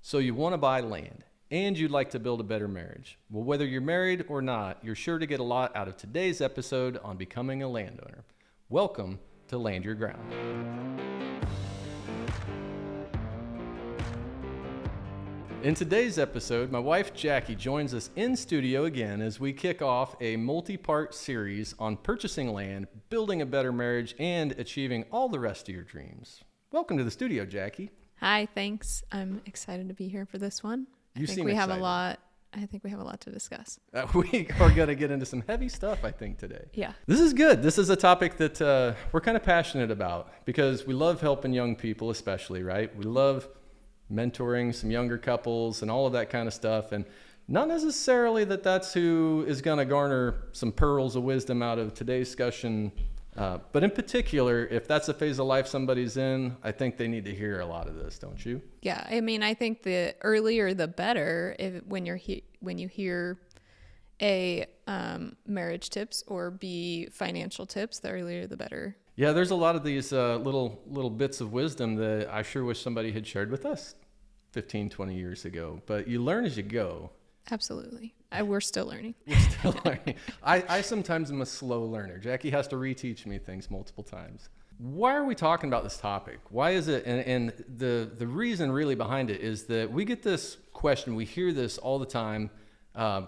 So you want to buy land and you'd like to build a better marriage. Well, whether you're married or not, you're sure to get a lot out of today's episode on becoming a landowner. Welcome to Land Your Ground. In today's episode, my wife Jackie joins us in studio again as we kick off a multi-part series on purchasing land, building a better marriage, and achieving all the rest of your dreams. Welcome to the studio, Jackie. Hi, thanks. I'm excited to be here for this one. I think we have a lot to discuss. We are going to get into some heavy stuff, I think, today. Yeah. This is good. This is a topic that we're kind of passionate about because we love helping young people, especially, right? We love mentoring some younger couples and all of that kind of stuff. And not necessarily that that's who is going to garner some pearls of wisdom out of today's discussion. But in particular, if that's a phase of life somebody's in, I think they need to hear a lot of this, don't you? Yeah, I mean, I think the earlier the better. When you hear A, marriage tips, or B, financial tips, the earlier the better. Yeah, there's a lot of these little bits of wisdom that I sure wish somebody had shared with us 15, 20 years ago. But you learn as you go. Absolutely. We're still learning. I sometimes am a slow learner. Jackie has to reteach me things multiple times. Why are we talking about this topic? Why is it? And the reason really behind it is that we get this question. We hear this all the time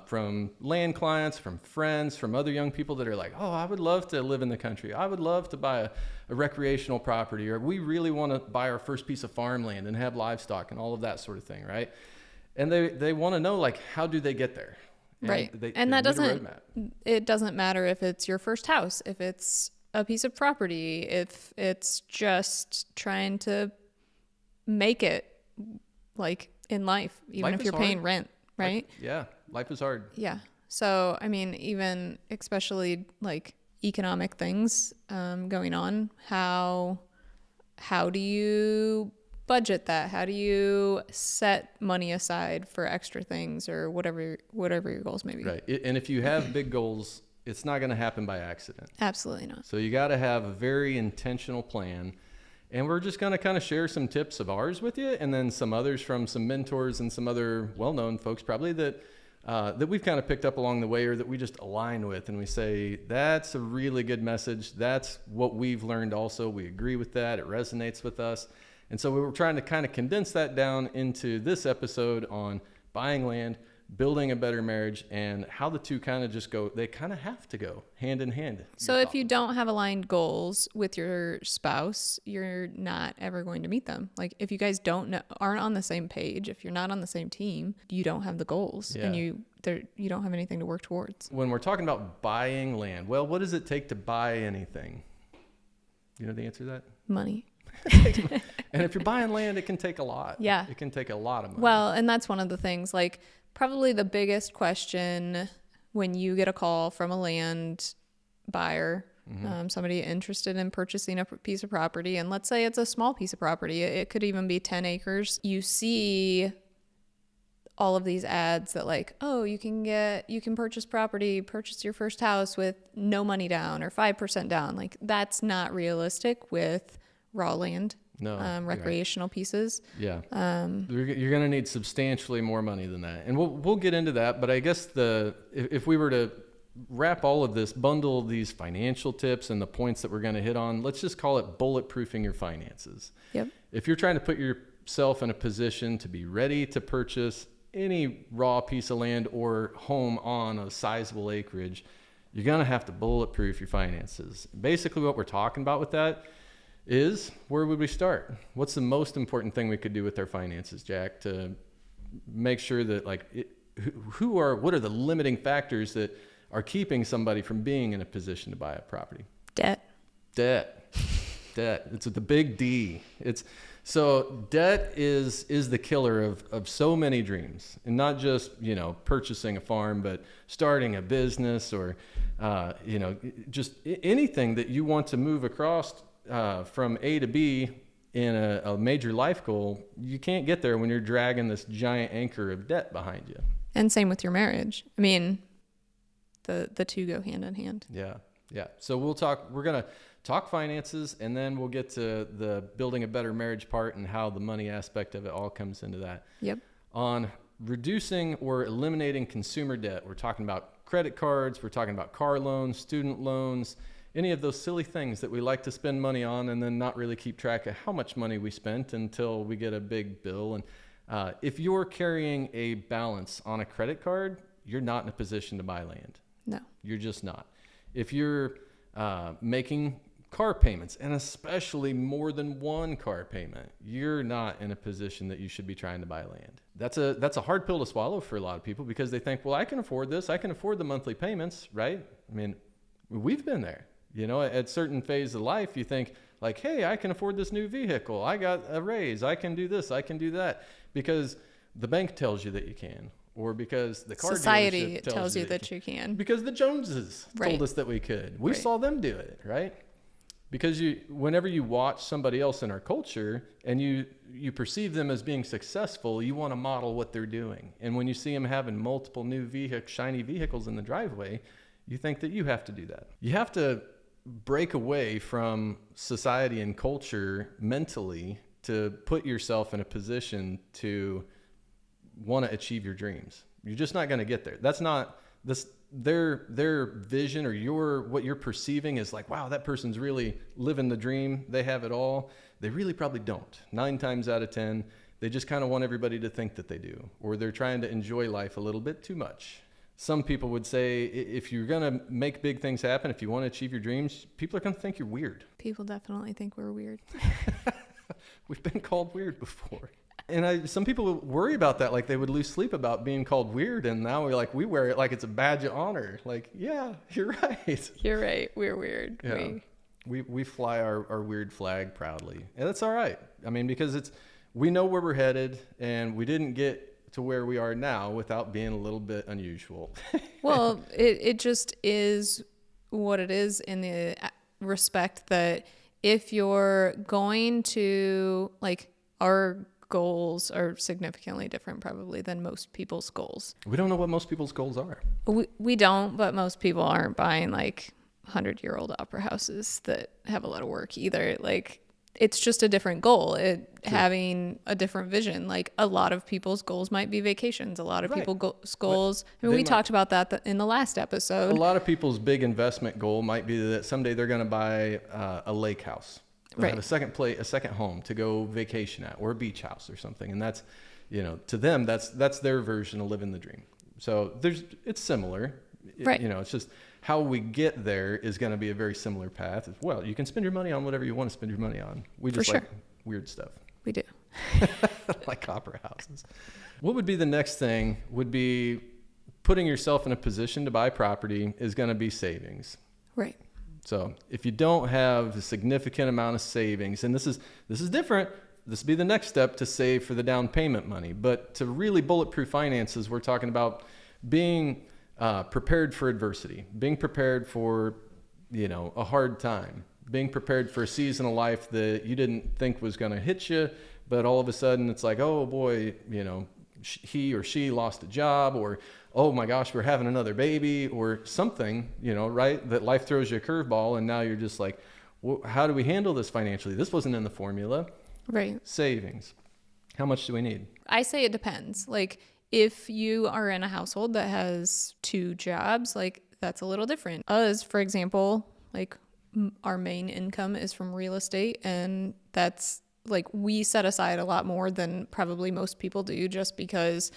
from land clients, from friends, from other young people that are like, oh, I would love to live in the country. I would love to buy a recreational property, or we really want to buy our first piece of farmland and have livestock and all of that sort of thing, right? And they want to know, like, how do they get there? Right. And that doesn't matter if it's your first house, if it's a piece of property, if it's just trying to make it like in life, even if you're paying rent, right? Life is hard. Yeah. So, I mean, even especially like economic things going on, how do you budget that? How do you set money aside for extra things or whatever your goals may be? Right. And if you have big goals, it's not going to happen by accident. Absolutely not. So you got to have a very intentional plan. And we're just going to kind of share some tips of ours with you, and then some others from some mentors and some other well-known folks probably that we've kind of picked up along the way, or that we just align with. And we say, that's a really good message. That's what we've learned also. We agree with that. It resonates with us. And so we were trying to kind of condense that down into this episode on buying land, building a better marriage, and how the two kind of just go, they kind of have to go hand in hand. So if you don't have aligned goals with your spouse, you're not ever going to meet them. Like if you guys aren't on the same page, if you're not on the same team, you don't have the goals, and you don't have anything to work towards. When we're talking about buying land, well, what does it take to buy anything? You know the answer to that? Money. And if you're buying land, it can take a lot. Yeah. It can take a lot of money. Well, and that's one of the things, like probably the biggest question when you get a call from a land buyer, somebody interested in purchasing a piece of property, and let's say it's a small piece of property, it could even be 10 acres. You see all of these ads that like, oh, you can purchase your first house with no money down or 5% down. Like that's not realistic with raw land. No, recreational pieces. Yeah. You're going to need substantially more money than that. And we'll get into that. But I guess if we were to wrap all of this, bundle these financial tips and the points that we're going to hit on, let's just call it bulletproofing your finances. Yep. If you're trying to put yourself in a position to be ready to purchase any raw piece of land or home on a sizable acreage, you're going to have to bulletproof your finances. Basically what we're talking about with that is, where would we start? What's the most important thing we could do with our finances, Jack, to make sure that what are the limiting factors that are keeping somebody from being in a position to buy a property? Debt. It's the big D. So debt is the killer of so many dreams, and not just, purchasing a farm, but starting a business or, just anything that you want to move across from A to B in a major life goal. You can't get there when you're dragging this giant anchor of debt behind you. And same with your marriage. I mean, the two go hand in hand. Yeah. So we're going to talk finances, and then we'll get to the building a better marriage part and how the money aspect of it all comes into that. Yep. on reducing or eliminating consumer debt. We're talking about credit cards, we're talking about car loans, student loans, any of those silly things that we like to spend money on and then not really keep track of how much money we spent until we get a big bill. And if you're carrying a balance on a credit card, you're not in a position to buy land. No. You're just not. If you're making car payments, and especially more than one car payment, you're not in a position that you should be trying to buy land. That's a hard pill to swallow for a lot of people because they think, well, I can afford this. I can afford the monthly payments, right? I mean, we've been there. You know, at certain phase of life, you think like, hey, I can afford this new vehicle. I got a raise. I can do this. I can do that because the bank tells you that you can. Or because the car society dealership tells you that you can. Because the Joneses Right. told us that we could. We Right. saw them do it, right? Because whenever you watch somebody else in our culture and you perceive them as being successful, you want to model what they're doing. And when you see them having multiple new shiny vehicles in the driveway, you think that you have to do that. You have to break away from society and culture mentally to put yourself in a position to want to achieve your dreams. You're just not going to get there. That's not their vision or what you're perceiving is like, wow, that person's really living the dream. They have it all. They really probably don't. 9 times out of 10, they just kind of want everybody to think that they do, or they're trying to enjoy life a little bit too much. Some people would say if you're going to make big things happen, if you want to achieve your dreams, people are going to think you're weird. People definitely think we're weird. We've been called weird before. And some people worry about that, like they would lose sleep about being called weird. And now we wear it like it's a badge of honor. Like, yeah, you're right. You're right. We're weird. Yeah. We fly our weird flag proudly. And that's all right. I mean, because we know where we're headed and we didn't get to where we are now without being a little bit unusual. Well, it just is what it is in the respect that if you're going to, like, our goals are significantly different probably than most people's goals. We don't know what most people's goals are. We don't, but most people aren't buying like 100-year-old opera houses that have a lot of work either. Like, it's just a different goal. Having a different vision. Like, a lot of people's goals might be vacations. A lot of people's goals. I mean, we talked about that in the last episode. A lot of people's big investment goal might be that someday they're going to buy a lake house. Right. Have a second home to go vacation at, or a beach house or something. And that's, to them, that's their version of living the dream. So it's similar. Right. It's just how we get there is going to be a very similar path. Well, you can spend your money on whatever you want to spend your money on. We just like weird stuff. We do. Like opera houses. What would be the next thing would be putting yourself in a position to buy property is going to be savings. Right. So if you don't have a significant amount of savings, and this is different, this would be the next step to save for the down payment money. But to really bulletproof finances, we're talking about being prepared for adversity, being prepared for, a hard time, being prepared for a season of life that you didn't think was going to hit you, but all of a sudden it's like, oh boy, he or she lost a job, or oh my gosh, we're having another baby, or something, right? That life throws you a curveball, and now you're just like, well, how do we handle this financially? This wasn't in the formula. Right. Savings. How much do we need? I say it depends. Like, if you are in a household that has 2 jobs, like, that's a little different. Us, for example, like, our main income is from real estate, and that's like, we set aside a lot more than probably most people do, just because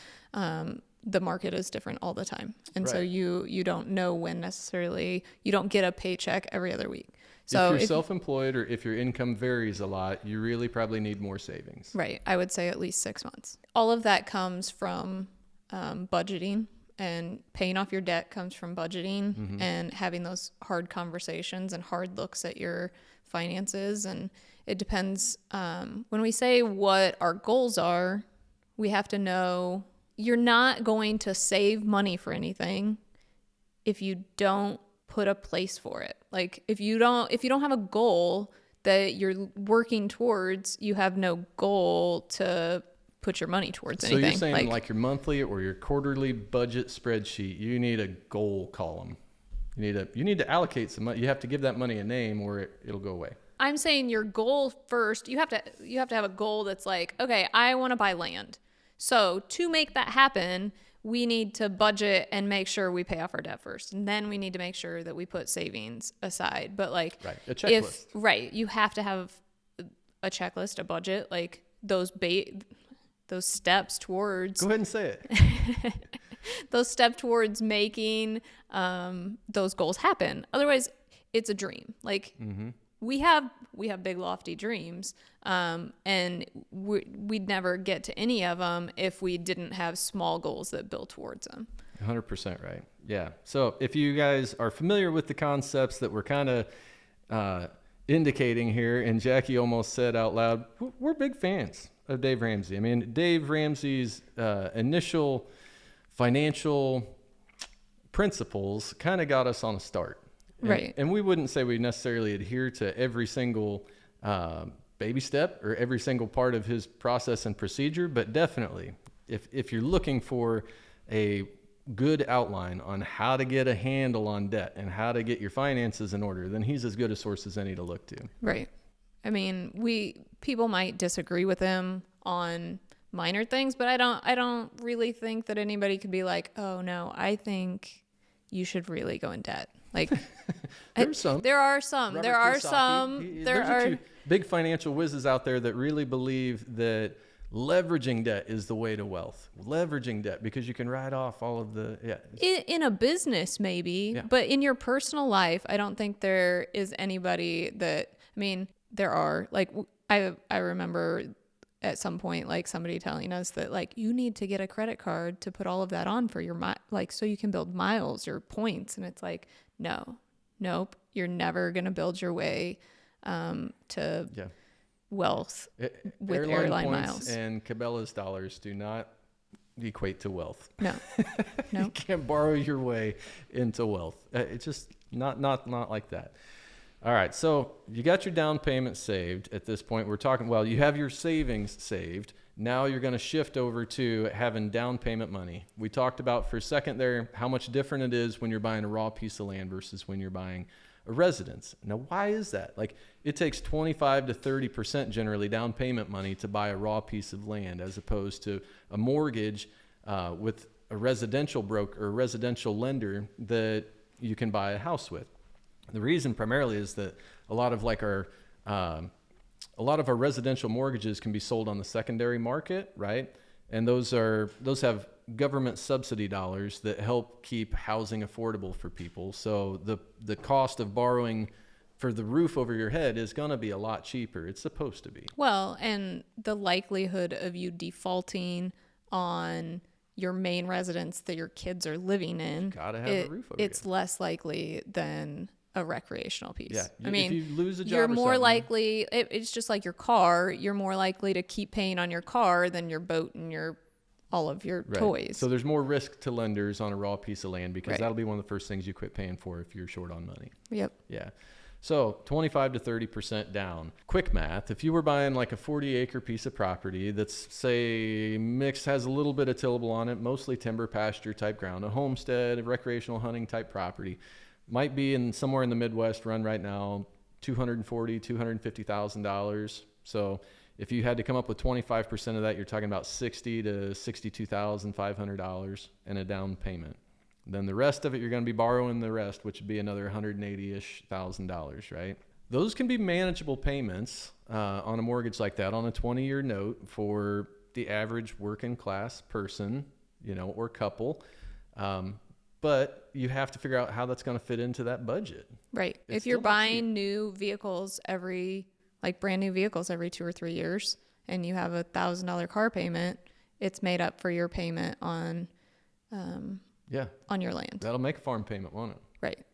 the market is different all the time. And so you don't know when necessarily, you don't get a paycheck every other week. So if you're self-employed, or if your income varies a lot, you really probably need more savings. Right. I would say at least 6 months. All of that comes from budgeting, and paying off your debt comes from budgeting, and having those hard conversations and hard looks at your finances. And it depends. When we say what our goals are, we have to know you're not going to save money for anything if you don't put a place for it. Like, if you don't have a goal that you're working towards, you have no goal to put your money towards anything. So you're saying like your monthly or your quarterly budget spreadsheet, you need a goal column. You need to allocate some money. You have to give that money a name, or it'll go away. I'm saying your goal first, you have to have a goal that's like, okay, I want to buy land. So to make that happen, we need to budget and make sure we pay off our debt first. And then we need to make sure that we put savings aside. But like, Right. A checklist. you have to have a checklist, a budget, like those steps towards. Go ahead and say it. Those steps towards making those goals happen. Otherwise, it's a dream. Like we have big lofty dreams, and we'd never get to any of them if we didn't have small goals that build towards them. 100% right. Yeah. So if you guys are familiar with the concepts that we're kind of indicating here, and Jackie almost said out loud, we're big fans of Dave Ramsey. I mean, Dave Ramsey's initial financial principles kind of got us on a start. Right. And we wouldn't say we necessarily adhere to every single baby step or every single part of his process and procedure, but definitely if you're looking for a good outline on how to get a handle on debt and how to get your finances in order, then he's as good a source as any to look to. Right. I mean, people might disagree with him on minor things, but I don't really think that anybody could be like, oh no, I think you should really go in debt. Like there are some. Robert There are Kiyosaki. some. There are two big financial whizzes out there that really believe that leveraging debt is the way to wealth. Leveraging debt because you can write off all of the in a business maybe, but in your personal life, I don't think there is anybody that. I mean, there are like I remember at some point like somebody telling us that like you need to get a credit card to put all of that on for your like so you can build miles or points, and it's like nope, you're never gonna build your way to wealth with airline miles. And Cabela's dollars do not equate to wealth. No. You can't borrow your way into wealth. It's just not like that. All right, so you got your down payment saved. At this point, we're talking, well, you have your savings saved. Now you're going to shift over to having down payment money. We talked about for a second there how much different it is when you're buying a raw piece of land versus when you're buying a residence. Now, why is that? Like, it takes 25 to 30% generally down payment money to buy a raw piece of land as opposed to a mortgage with a residential broker or a residential lender that you can buy a house with. The reason primarily is that a lot of our residential mortgages can be sold on the secondary market, right? And those have government subsidy dollars that help keep housing affordable for people. So the cost of borrowing for the roof over your head is going to be a lot cheaper. It's supposed to be. Well, and the likelihood of you defaulting on your main residence that your kids are living in, gotta have a roof over it's less likely than a recreational piece. Yeah. I mean, if you lose a job you're or more something, likely, it's just like your car, you're more likely to keep paying on your car than your boat and all of your toys. So there's more risk to lenders on a raw piece of land because Right. that'll be one of the first things you quit paying for if you're short on money. Yep. Yeah. So 25 to 30% down. Quick math. If you were buying like a 40-acre piece of property that's, say, mixed, has a little bit of tillable on it, mostly timber pasture type ground, a homestead, a recreational hunting type property, might be in somewhere in the Midwest run right now, $240,000, $250,000. So if you had to come up with 25% of that, you're talking about $60,000 to $62,500 in a down payment. Then the rest of it, you're going to be borrowing the rest, which would be another $180,000-ish, right? Those can be manageable payments on a mortgage like that, on a 20-year note for the average working class person, or couple. But you have to figure out how that's going to fit into that budget. Right. If you're buying new vehicles brand new vehicles every 2 or 3 years, and you have $1,000 car payment, it's made up for your payment on your land. That'll make a farm payment, won't it? Right.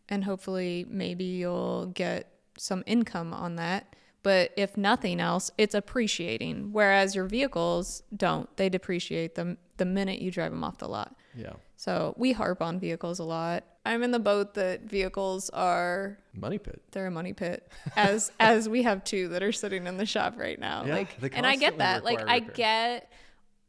And hopefully maybe you'll get some income on that. But if nothing else, it's appreciating. Whereas your vehicles don't. They depreciate them the minute you drive them off the lot. Yeah. So we harp on vehicles a lot. I'm in the boat that vehicles are money pit. They're a money pit. As we have 2 that are sitting in the shop right now. Yeah, and I get that. I get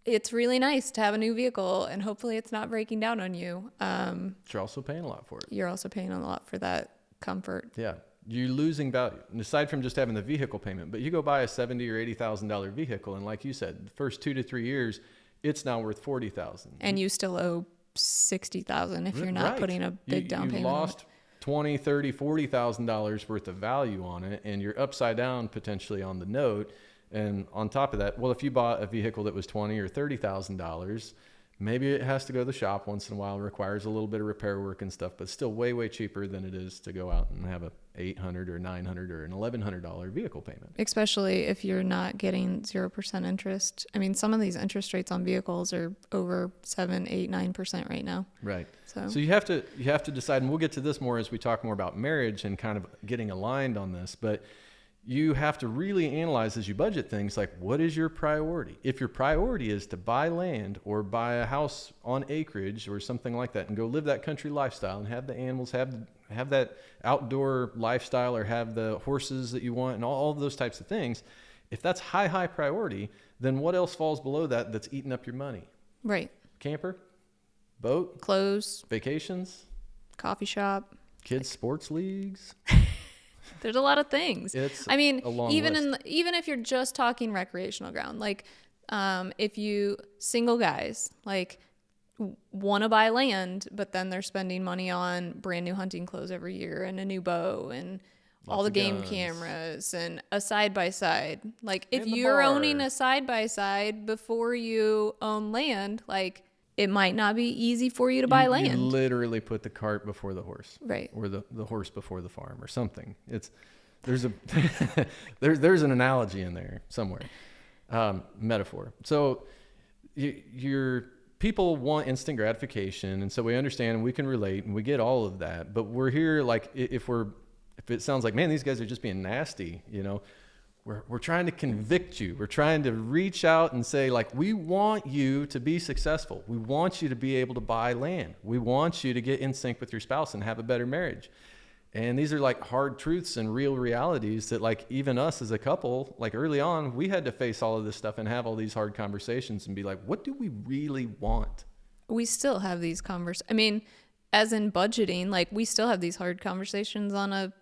it's really nice to have a new vehicle and hopefully it's not breaking down on you. You're also paying a lot for it. You're also paying a lot for that comfort. Yeah. You're losing value. And aside from just having the vehicle payment, but you go buy a $70,000 or $80,000 vehicle, and like you said, the first 2 to 3 years, It's now worth $40,000. And you still owe $60,000 if you're not Right. putting a big down you payment on it. lost $20, $30, $40,000 worth of value on it, and you're upside down potentially on the note. And on top of that, well, if you bought a vehicle that was $20,000 or $30,000, maybe it has to go to the shop once in a while, requires a little bit of repair work and stuff, but still way, way cheaper than it is to go out and have a $800 or $900 or an $1,100 vehicle payment. Especially if you're not getting 0% interest. I mean, some of these interest rates on vehicles are over 7, 8, 9% right now. Right. So you have to decide, and we'll get to this more as we talk more about marriage and kind of getting aligned on this, but you have to really analyze as you budget things, like, what is your priority? If your priority is to buy land or buy a house on acreage or something like that and go live that country lifestyle and have the animals, have that outdoor lifestyle, or have the horses that you want and all of those types of things, if that's high priority, then what else falls below that that's eating up your money? right. Camper, boat, Clothes, vacations, coffee shop. kids sports leagues. There's a lot of things. It's I mean, a long even list. even if you're just talking recreational ground, like if you single guys like want to buy land, but then they're spending money on brand new hunting clothes every year and a new bow and all Lots the of game guns. cameras and a side by side. Like if And the you're owning bar. a side by side before you own land, like it might not be easy for you to buy You land. literally put the cart before the horse. Right. Or the horse before the farm or something. There's a there's an analogy in there somewhere, metaphor. So your people want instant gratification, and so we understand and we can relate and we get all of that. But we're here, like, if it sounds like, man, these guys are just being nasty, we're trying to convict you. We're trying to reach out and say, like, we want you to be successful. We want you to be able to buy land. We want you to get in sync with your spouse and have a better marriage. And these are like hard truths and real realities that, like, even us as a couple, like early on, we had to face all of this stuff and have all these hard conversations and be like, what do we really want? We still have these I mean, as in budgeting, like we still have these hard conversations on a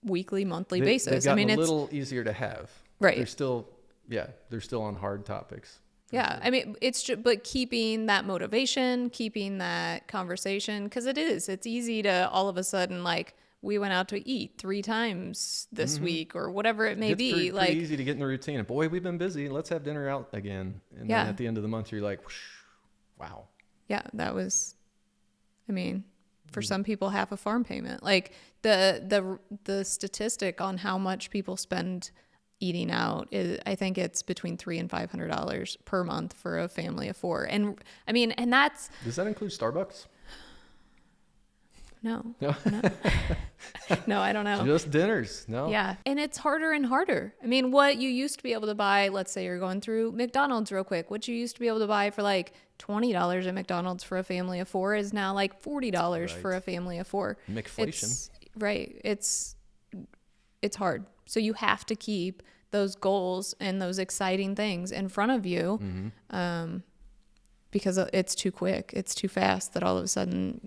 weekly, monthly basis. They've gotten I mean, a it's little easier to have. right. They're still on hard topics. Yeah. I mean, it's just, but keeping that motivation, keeping that conversation, because it's easy to all of a sudden, like, we went out to eat 3 times this week or whatever it may It's be. pretty Like, easy to get in the routine. And boy, we've been busy. Let's have dinner out again. And Yeah. then at the end of the month, you're like, whoosh, wow. yeah, that was, I mean, for some people, half a farm payment. Like the statistic on how much people spend eating out is, I think it's between $300 and $500 per month for a family of 4. And I mean, and that's Does that include Starbucks? no, No. no, I don't know. Just dinners. No. Yeah. And it's harder and harder. I mean, what you used to be able to buy, let's say you're going through McDonald's real quick, what you used to be able to buy for like $20 at McDonald's for a family of 4 is now like $40 for a family of 4. McFlation. Right. It's hard. So you have to keep those goals and those exciting things in front of you. Because it's too quick. It's too fast that all of a sudden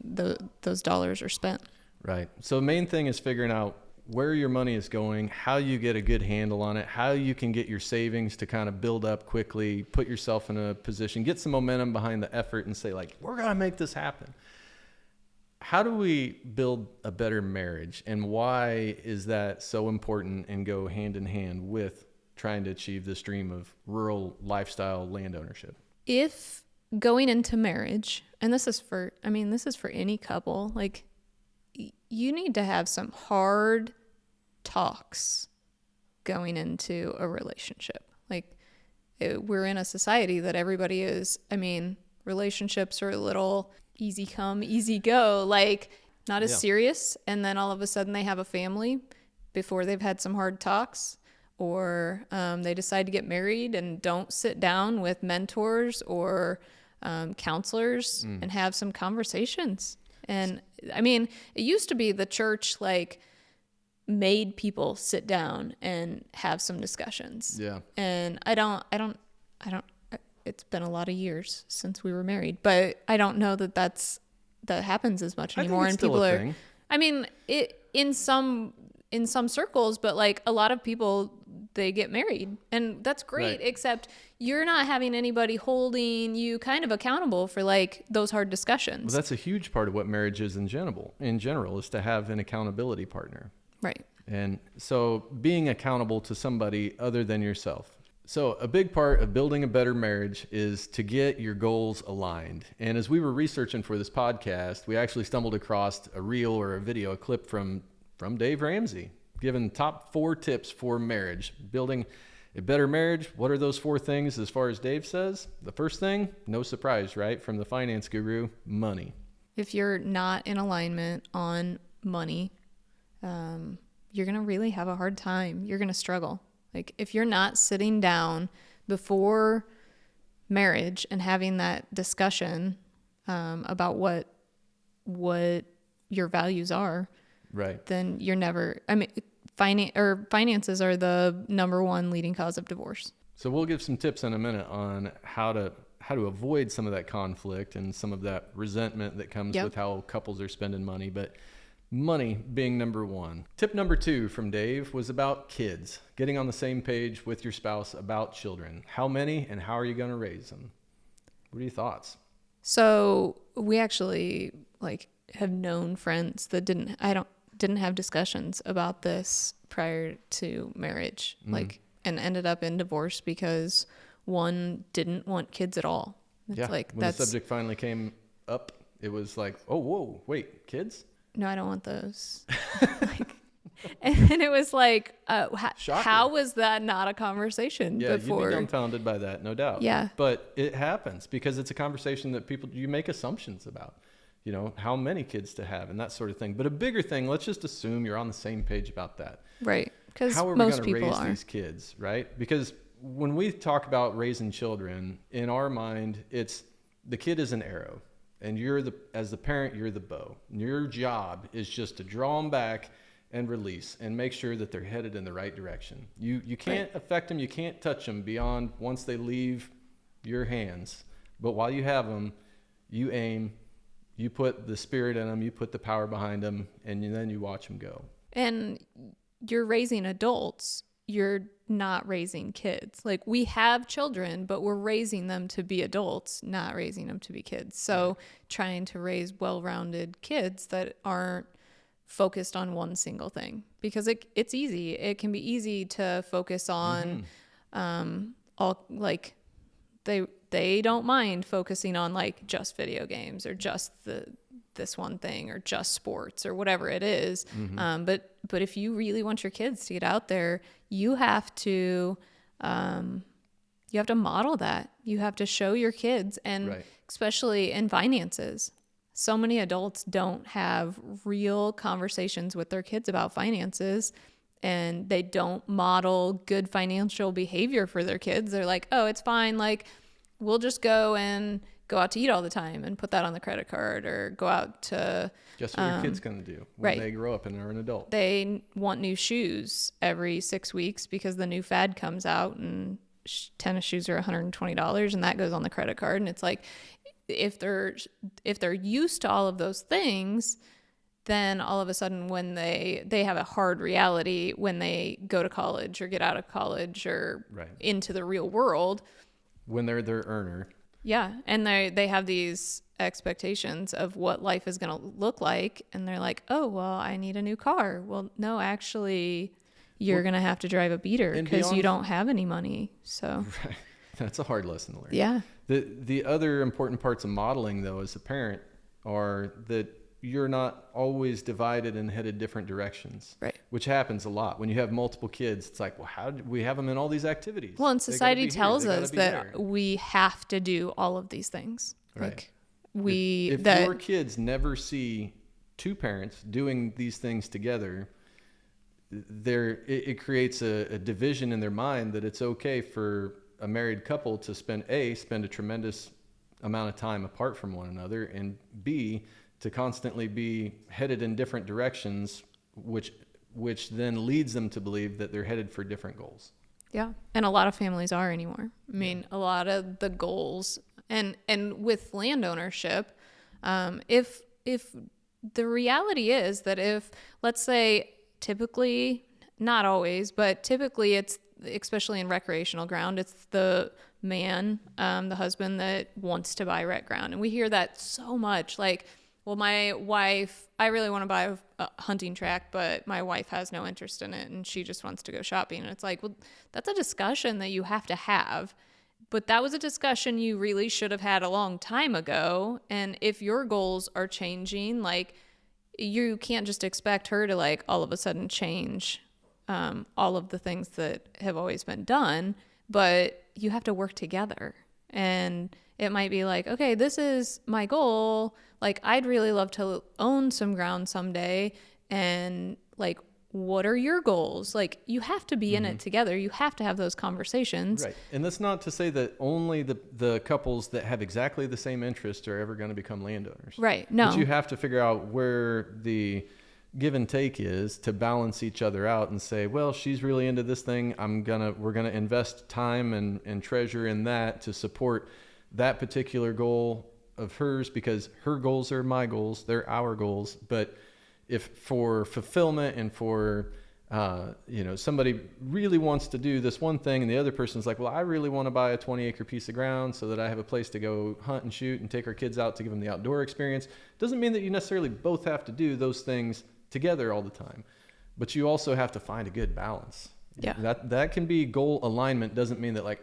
those dollars are spent. Right. So the main thing is figuring out where your money is going, how you get a good handle on it, how you can get your savings to kind of build up quickly, put yourself in a position, get some momentum behind the effort and say, like, we're going to make this happen. How do we build a better marriage, and why is that so important and go hand in hand with trying to achieve this dream of rural lifestyle land ownership? If going into marriage, and this is for any couple, like, you need to have some hard talks going into a relationship. Like, we're in a society that everybody is, I mean, relationships are a little easy come, easy go, like not as serious. And then all of a sudden they have a family before they've had some hard talks, or they decide to get married and don't sit down with mentors or counselors and have some conversations. And I mean, it used to be the church like made people sit down and have some discussions. Yeah. And I don't, it's been a lot of years since we were married, but I don't know that happens as much anymore. I think it's still a thing. I mean, it in some circles, but like a lot of people they get married, and that's great. Right. Except you're not having anybody holding you kind of accountable for like those hard discussions. Well, that's a huge part of what marriage is in general is to have an accountability partner. Right. And so being accountable to somebody other than yourself. So a big part of building a better marriage is to get your goals aligned. And as we were researching for this podcast, we actually stumbled across a reel or a video, a clip from Dave Ramsey, giving top 4 tips for marriage. Building a better marriage. What are those 4 things as far as Dave says? The first thing, no surprise, right? From the finance guru, money. If you're not in alignment on money, you're going to really have a hard time. You're going to struggle. Like if you're not sitting down before marriage and having that discussion about what your values are, right, then you're never, I mean, finances are the number 1 leading cause of divorce. So we'll give some tips in a minute on how to avoid some of that conflict and some of that resentment that comes with how couples are spending money. But money being number 1. Tip number 2 from Dave was about kids, getting on the same page with your spouse about children. How many and how are you going to raise them? What are your thoughts? So we actually have known friends that didn't have discussions about this prior to marriage, and ended up in divorce because one didn't want kids at all. It's when the subject finally came up, it was like, oh, whoa, wait, kids? No, I don't want those. And it was like, how was that not a conversation before? You'd be dumbfounded by that, no doubt. Yeah. But it happens because it's a conversation that you make assumptions about, how many kids to have and that sort of thing. But a bigger thing, let's just assume you're on the same page about that. Right. Because how are we going to raise these kids, right? Because when we talk about raising children, in our mind, it's the kid is an arrow. And as the parent, you're the bow. And your job is just to draw them back and release and make sure that they're headed in the right direction. You can't affect them. You can't touch them beyond once they leave your hands. But while you have them, you aim, you put the spirit in them, you put the power behind them, and then you watch them go. And you're raising adults. You're not raising kids. Like we have children, but we're raising them to be adults, not raising them to be kids. So trying to raise well-rounded kids that aren't focused on one single thing, because it's easy. It can be easy to focus on all they don't mind focusing on like just video games or just this one thing or just sports or whatever it is. But if you really want your kids to get out there, you have to model that. You have to show your kids, and especially in finances. So many adults don't have real conversations with their kids about finances, and they don't model good financial behavior for their kids. They're like, oh, it's fine. Like, we'll just go out to eat all the time and put that on the credit card, or go out to... Guess what your kid's going to do when they grow up and are an adult? They want new shoes every 6 weeks because the new fad comes out, and tennis shoes are $120, and that goes on the credit card. And it's like, if they're used to all of those things, then all of a sudden when they have a hard reality when they go to college or get out of college or into the real world. When they're their earner. Yeah. And they have these expectations of what life is going to look like. And they're like, oh, well, I need a new car. Well, no, actually, you're going to have to drive a beater because you don't have any money. So that's a hard lesson to learn. Yeah. The other important parts of modeling, though, as a parent, are that you're not always divided and headed different directions, which happens a lot. When you have multiple kids, it's like, well, how do we have them in all these activities? Well, and society tells us that we have to do all of these things. Right. Like if your kids never see two parents doing these things together, it creates a division in their mind that it's okay for a married couple to spend a tremendous amount of time apart from one another, and B, to constantly be headed in different directions, which then leads them to believe that they're headed for different goals. Yeah. And a lot of families are anymore. I mean, a lot of the goals and with land ownership, if the reality is that if, let's say, typically, not always, but typically it's especially in recreational ground, it's the man, the husband that wants to buy rec ground. And we hear that so much. Like, well, my wife, I really want to buy a hunting track, but my wife has no interest in it and she just wants to go shopping. And it's like, well, that's a discussion that you have to have. But that was a discussion you really should have had a long time ago. And if your goals are changing, like, you can't just expect her to like all of a sudden change all of the things that have always been done, but you have to work together. And it might be like, okay, this is my goal. Like, I'd really love to own some ground someday. And like, what are your goals? Like, you have to be in it together. You have to have those conversations. Right. And that's not to say that only the couples that have exactly the same interests are ever going to become landowners. Right. No. But you have to figure out where the give and take is to balance each other out and say, well, she's really into this thing. We're going to invest time and treasure in that to support that particular goal of hers, because her goals are my goals. They're our goals. But if for fulfillment and for, somebody really wants to do this one thing and the other person's like, well, I really want to buy a 20-acre piece of ground so that I have a place to go hunt and shoot and take our kids out to give them the outdoor experience. Doesn't mean that you necessarily both have to do those things together all the time, but you also have to find a good balance. Yeah. That can be goal alignment. Doesn't mean that like,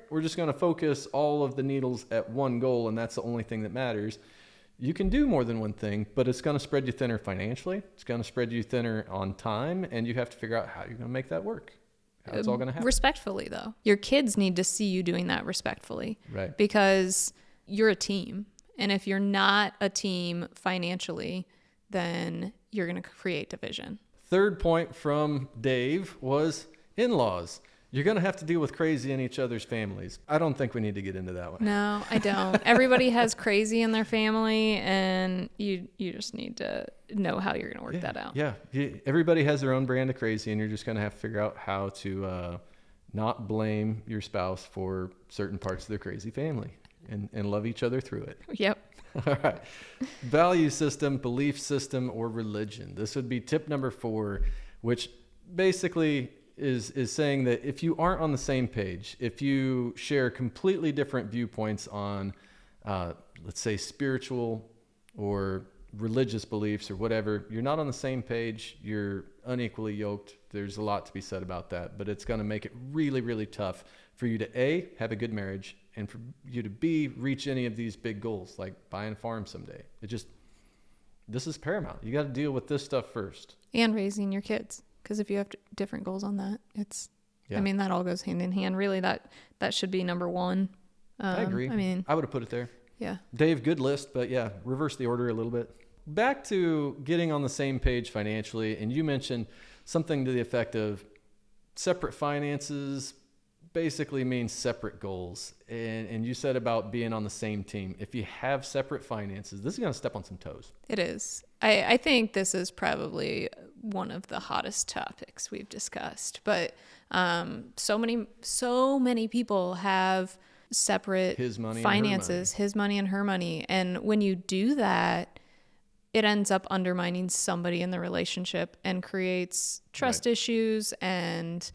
we're just going to focus all of the needles at one goal and that's the only thing that matters. You can do more than one thing, but it's going to spread you thinner financially. It's going to spread you thinner on time, and you have to figure out how you're going to make that work. How it's all going to happen. Respectfully, though. Your kids need to see you doing that respectfully. Right. Because you're a team. And if you're not a team financially, then you're going to create division. Third point from Dave was in-laws. You're going to have to deal with crazy in each other's families. I don't think we need to get into that one. No, I don't. Everybody has crazy in their family, and you just need to know how you're going to work that out. Yeah. Everybody has their own brand of crazy, and you're just going to have to figure out how to not blame your spouse for certain parts of their crazy family and love each other through it. Yep. All right. Value system, belief system, or religion. This would be tip number 4, which basically is saying that if you aren't on the same page, if you share completely different viewpoints on, let's say, spiritual or religious beliefs or whatever, you're not on the same page, you're unequally yoked. There's a lot to be said about that, but it's going to make it really, really tough for you to A, have a good marriage, and for you to B, reach any of these big goals, like buying a farm someday. This is paramount. You got to deal with this stuff first. And raising your kids. Because if you have different goals on that, that all goes hand in hand. Really, that should be number 1. I agree. I would have put it there. Yeah. Dave, good list, but yeah, reverse the order a little bit. Back to getting on the same page financially, and you mentioned something to the effect of separate finances basically means separate goals. And you said about being on the same team. If you have separate finances, this is going to step on some toes. It is. I think this is probably one of the hottest topics we've discussed, but so many people have separate finances, his money and her money. And when you do that, it ends up undermining somebody in the relationship and creates trust issues and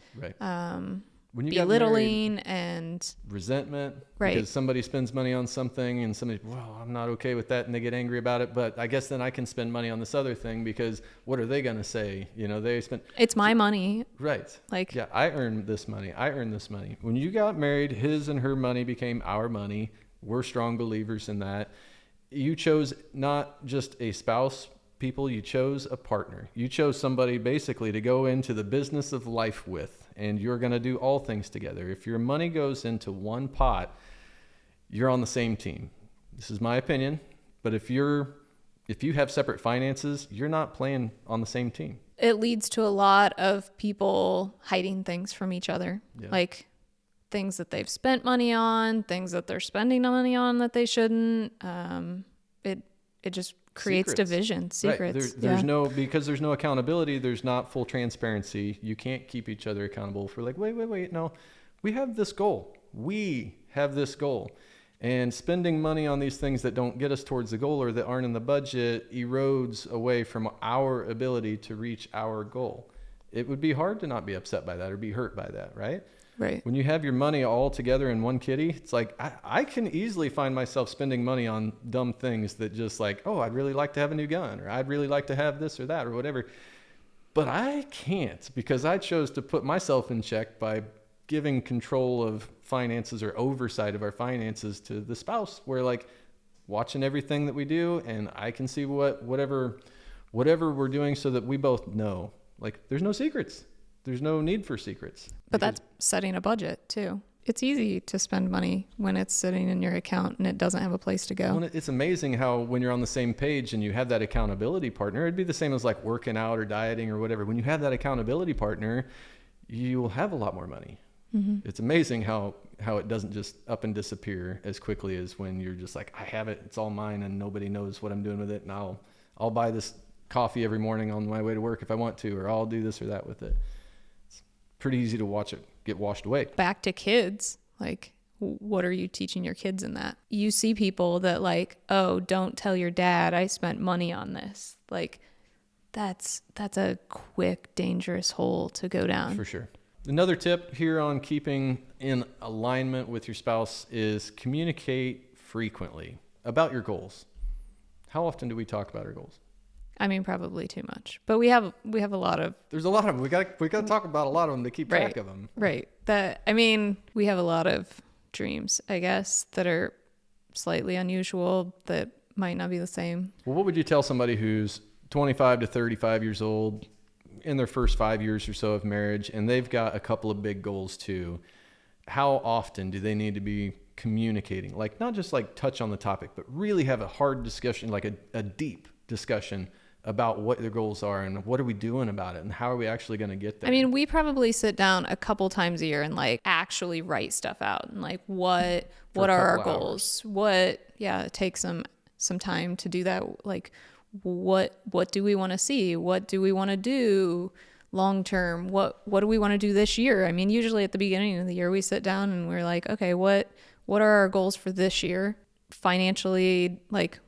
when you belittling and resentment, because somebody spends money on something and somebody, well, I'm not okay with that, and they get angry about it, but I guess then I can spend money on this other thing because what are they going to say? They spent. It's my money. Right. I earned this money. When you got married, his and her money became our money. We're strong believers in that. You chose not just a spouse, people, you chose a partner. You chose somebody basically to go into the business of life with. And you're going to do all things together. If your money goes into one pot, you're on the same team. This is my opinion. But if you have separate finances, you're not playing on the same team. It leads to a lot of people hiding things from each other. Yeah. Like things that they've spent money on, things that they're spending money on that they shouldn't. It just creates division, secrets. Right. Because there's no accountability, there's not full transparency. You can't keep each other accountable for like, wait, no, we have this goal. And spending money on these things that don't get us towards the goal or that aren't in the budget erodes away from our ability to reach our goal. it would be hard to not be upset by that or be hurt by that, right? Right. When you have your money all together in one kitty, it's like I can easily find myself spending money on dumb things that just like, oh, I'd really like to have a new gun, or I'd really like to have this or that or whatever. But I can't, because I chose to put myself in check by giving control of finances or oversight of our finances to the spouse. We're like watching everything that we do, and I can see whatever we're doing so that we both know. Like, there's no secrets. There's no need for secrets. But that's setting a budget too. It's easy to spend money when it's sitting in your account and it doesn't have a place to go. Well, it's amazing how when you're on the same page and you have that accountability partner, it'd be the same as like working out or dieting or whatever. When you have that accountability partner, you will have a lot more money. Mm-hmm. It's amazing how it doesn't just up and disappear as quickly as when you're just like, I have it, it's all mine, and nobody knows what I'm doing with it, and I'll buy this coffee every morning on my way to work if I want to, or I'll do this or that with it. It's pretty easy to watch it get washed away. Back to kids, like, what are you teaching your kids in that? You see people that like, oh, don't tell your dad I spent money on this. Like, that's a quick, dangerous hole to go down. For sure. Another tip here on keeping in alignment with your spouse is communicate frequently about your goals. How often do we talk about our goals? I mean, probably too much, but we have a lot of. There's a lot of them. We got to talk about a lot of them to keep track of them. Right. We have a lot of dreams, I guess, that are slightly unusual, that might not be the same. Well, what would you tell somebody who's 25 to 35 years old, in their first 5 years or so of marriage, and they've got a couple of big goals too? How often do they need to be communicating? Like, not just like touch on the topic, but really have a hard discussion, like a deep discussion about what their goals are and what are we doing about it and how are we actually going to get there. I mean, we probably sit down a couple times a year and like actually write stuff out and like what are our goals? It takes some time to do that. Like, what do we want to see? What do we want to do long term? What do we want to do this year? I mean, usually at the beginning of the year we sit down and we're like, okay, what are our goals for this year? Financially, like,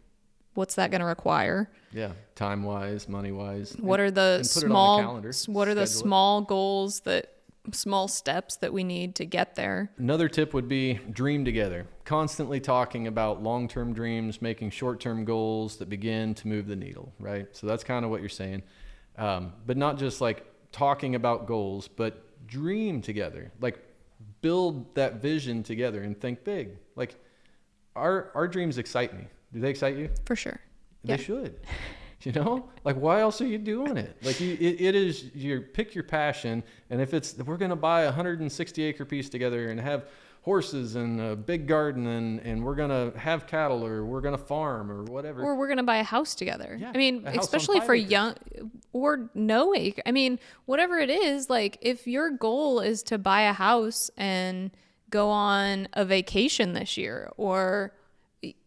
what's that going to require? Yeah, time wise, money wise. What are the small goals, small steps that we need to get there? Another tip would be dream together. Constantly talking about long-term dreams, making short-term goals that begin to move the needle, right? So that's kind of what you're saying. But not just like talking about goals, but dream together. Like, build that vision together and think big. Like, our dreams excite me. Do they excite you? For sure. They should. You know, like, why else are you doing it? Like, it is pick your passion. And if we're going to buy a 160 acre piece together and have horses and a big garden and we're going to have cattle, or we're going to farm or whatever. Or we're going to buy a house together. Yeah, I mean, especially for young or no acre. I mean, whatever it is, like, if your goal is to buy a house and go on a vacation this year, or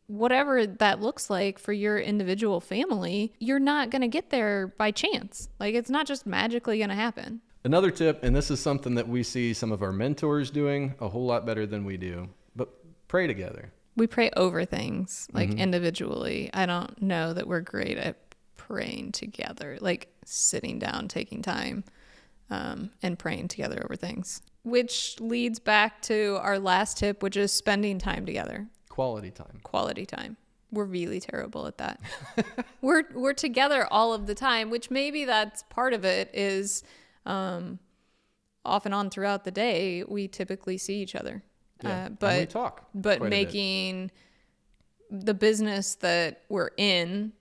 whatever that looks like for your individual family, you're not going to get there by chance. Like, it's not just magically going to happen. Another tip, and this is something that we see some of our mentors doing a whole lot better than we do, but pray together. We pray over things, like, individually. I don't know that we're great at praying together, like sitting down, taking time, and praying together over things, which leads back to our last tip, which is spending time together. Quality time. We're really terrible at that. We're together all of the time, which maybe that's part of it is off and on throughout the day, we typically see each other. Yeah, but and we talk. But making the business that we're in,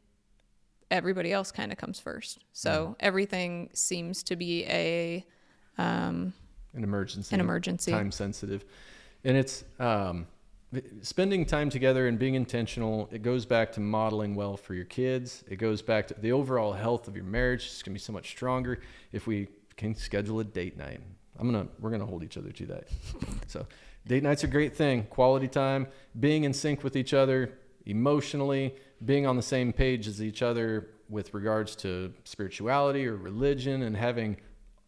everybody else kind of comes first. So everything seems to be an emergency. Time sensitive. And it's spending time together and being intentional. It goes back to modeling well for your kids. It goes back to the overall health of your marriage. It's going to be so much stronger if we can schedule a date night. We're going to hold each other to that. So date night's a great thing. Quality time, being in sync with each other emotionally, being on the same page as each other with regards to spirituality or religion, and having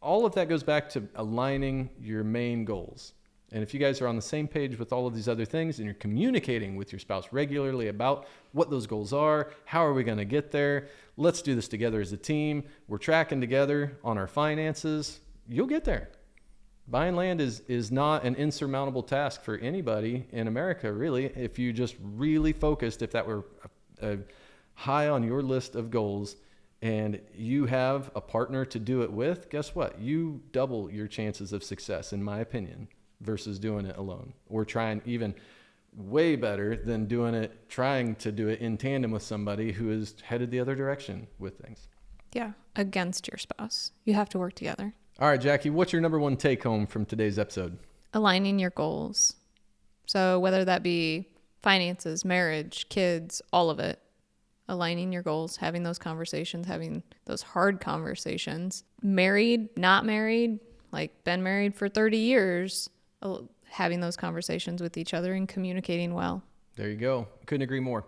all of that goes back to aligning your main goals. And if you guys are on the same page with all of these other things and you're communicating with your spouse regularly about what those goals are, how are we going to get there? Let's do this together as a team. We're tracking together on our finances. You'll get there. Buying land is not an insurmountable task for anybody in America, really. If you just really focused, if that were high on your list of goals, and you have a partner to do it with, guess what? You double your chances of success, in my opinion, versus doing it alone, or trying even way better than trying to do it in tandem with somebody who is headed the other direction with things. Yeah, against your spouse. You have to work together. All right, Jackie, what's your number one take home from today's episode? Aligning your goals. So whether that be finances, marriage, kids, all of it, aligning your goals, having those conversations, having those hard conversations. Married, not married, like been married for 30 years, having those conversations with each other and communicating well. There you go. Couldn't agree more.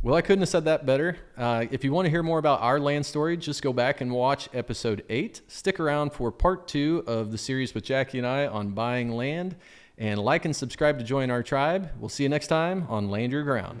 Well, I couldn't have said that better. If you want to hear more about our land story, just go back and watch episode 8. Stick around for part 2 of the series with Jackie and I on buying land. And like and subscribe to join our tribe. We'll see you next time on Land Your Ground.